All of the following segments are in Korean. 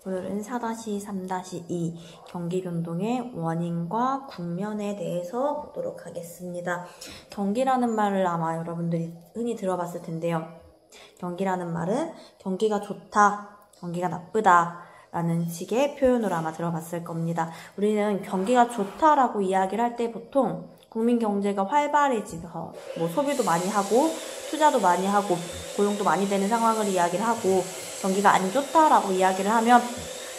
오늘은 4-3-2 경기 변동의 원인과 국면에 대해서 보도록 하겠습니다. 경기라는 말을 아마 여러분들이 흔히 들어봤을 텐데요. 경기라는 말은 경기가 좋다, 경기가 나쁘다 라는 식의 표현으로 아마 들어봤을 겁니다. 우리는 경기가 좋다라고 이야기를 할 때 보통 국민 경제가 활발해지면서 소비도 많이 하고 투자도 많이 하고 고용도 많이 되는 상황을 이야기를 하고, 경기가 안 좋다라고 이야기를 하면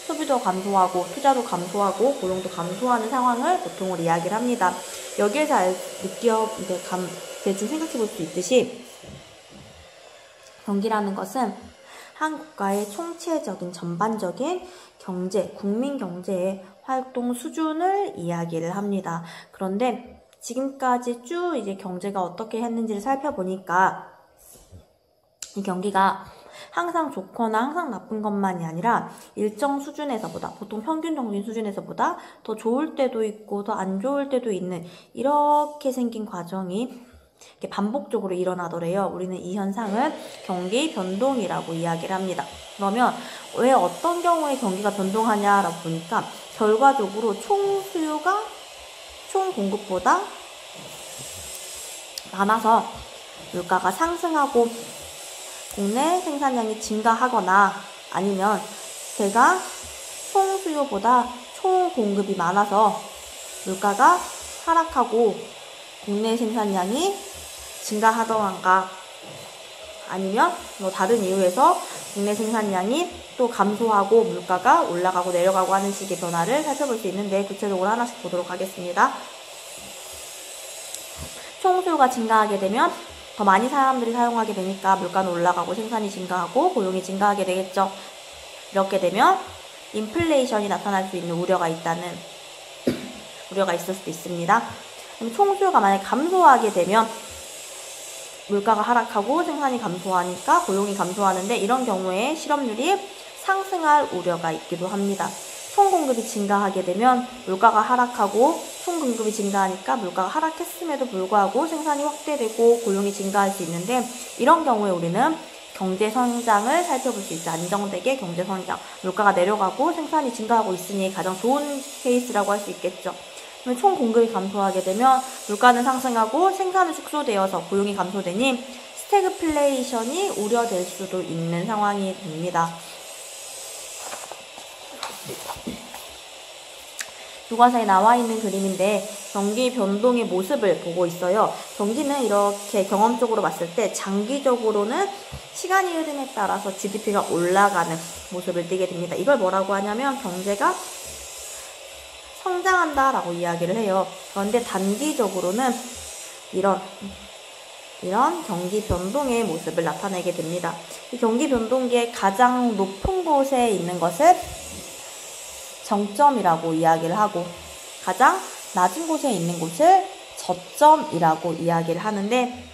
소비도 감소하고 투자도 감소하고 고용도 감소하는 상황을 보통으로 이야기를 합니다. 여기에서 대충 생각해 볼 수 있듯이 경기라는 것은 한 국가의 총체적인 전반적인 경제, 국민 경제의 활동 수준을 이야기를 합니다. 그런데 지금까지 쭉 이제 경제가 어떻게 했는지를 살펴보니까 이 경기가 항상 좋거나 항상 나쁜 것만이 아니라 일정 수준에서보다, 보통 평균적인 수준에서보다 더 좋을 때도 있고 더 안 좋을 때도 있는, 이렇게 생긴 과정이 이렇게 반복적으로 일어나더래요. 우리는 이 현상을 경기 변동이라고 이야기를 합니다. 그러면 왜 어떤 경우에 경기가 변동하냐라고 보니까 결과적으로 총 수요가 총 공급보다 많아서 물가가 상승하고 국내 생산량이 증가하거나, 아니면 제가 총 수요보다 총 공급이 많아서 물가가 하락하고 국내 생산량이 증가하던가, 아니면 다른 이유에서 국내 생산량이 또 감소하고 물가가 올라가고 내려가고 하는 식의 변화를 살펴볼 수 있는데, 구체적으로 하나씩 보도록 하겠습니다. 총 수요가 증가하게 되면 더 많이 사람들이 사용하게 되니까 물가는 올라가고 생산이 증가하고 고용이 증가하게 되겠죠. 이렇게 되면 인플레이션이 나타날 수 있는 우려가 있을 수도 있습니다. 그럼 총 수요가 만약에 감소하게 되면 물가가 하락하고 생산이 감소하니까 고용이 감소하는데, 이런 경우에 실업률이 상승할 우려가 있기도 합니다. 총 공급이 증가하게 되면 물가가 하락하고 총 공급이 증가하니까 물가가 하락했음에도 불구하고 생산이 확대되고 고용이 증가할 수 있는데, 이런 경우에 우리는 경제 성장을 살펴볼 수 있죠. 안정되게 경제 성장, 물가가 내려가고 생산이 증가하고 있으니 가장 좋은 케이스라고 할 수 있겠죠. 총 공급이 감소하게 되면 물가는 상승하고 생산은 축소되어서 고용이 감소되니 스태그플레이션이 우려될 수도 있는 상황이 됩니다. 교과서에 나와 있는 그림인데 경기 변동의 모습을 보고 있어요. 경기는 이렇게 경험적으로 봤을 때 장기적으로는 시간이 흐름에 따라서 GDP가 올라가는 모습을 띠게 됩니다. 이걸 뭐라고 하냐면 경제가 성장한다라고 이야기를 해요. 그런데 단기적으로는 이런 경기 변동의 모습을 나타내게 됩니다. 이 경기 변동기의 가장 높은 곳에 있는 것을 정점이라고 이야기를 하고, 가장 낮은 곳에 있는 곳을 저점이라고 이야기를 하는데,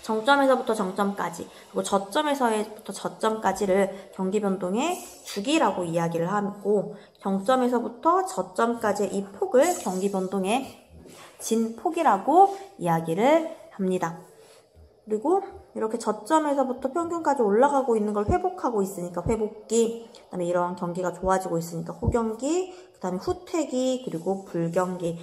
정점에서부터 정점까지, 그리고 저점에서부터 저점까지를 경기 변동의 주기라고 이야기를 하고, 정점에서부터 저점까지의 이 폭을 경기 변동의 진폭이라고 이야기를 합니다. 그리고 이렇게 저점에서부터 평균까지 올라가고 있는 걸 회복하고 있으니까 회복기, 그 다음에 이런 경기가 좋아지고 있으니까 호경기, 그 다음에 후퇴기, 그리고 불경기,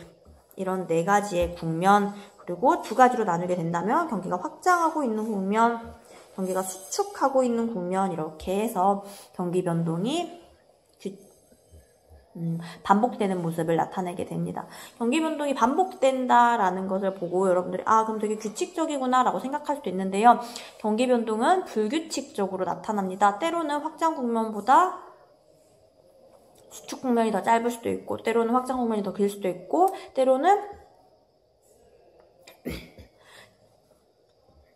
이런 네 가지의 국면, 그리고 두 가지로 나누게 된다면 경기가 확장하고 있는 국면, 경기가 수축하고 있는 국면, 이렇게 해서 경기 변동이 반복되는 모습을 나타내게 됩니다. 경기 변동이 반복된다라는 것을 보고 여러분들이 그럼 되게 규칙적이구나 라고 생각할 수도 있는데요. 경기 변동은 불규칙적으로 나타납니다. 때로는 확장 국면보다 수축 국면이 더 짧을 수도 있고, 때로는 확장 국면이 더 길 수도 있고, 때로는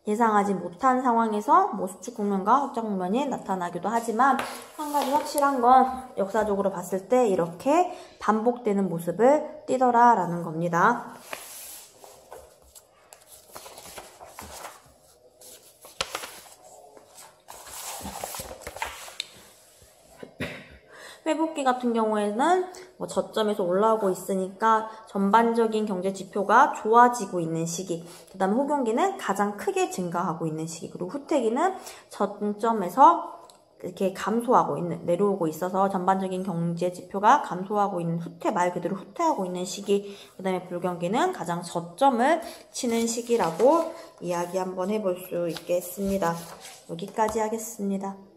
예상하지 못한 상황에서 수축 국면과 확장 국면이 나타나기도 하지만, 한 가지 확실한 건 역사적으로 봤을 때 이렇게 반복되는 모습을 띠더라라는 겁니다. 회복기 같은 경우에는 저점에서 올라오고 있으니까 전반적인 경제 지표가 좋아지고 있는 시기, 그 다음에 호경기는 가장 크게 증가하고 있는 시기, 그리고 후퇴기는 저점에서 이렇게 감소하고 있는, 내려오고 있어서 전반적인 경제 지표가 감소하고 있는 말 그대로 후퇴하고 있는 시기, 그 다음에 불경기는 가장 저점을 치는 시기라고 이야기 한번 해볼 수 있겠습니다. 여기까지 하겠습니다.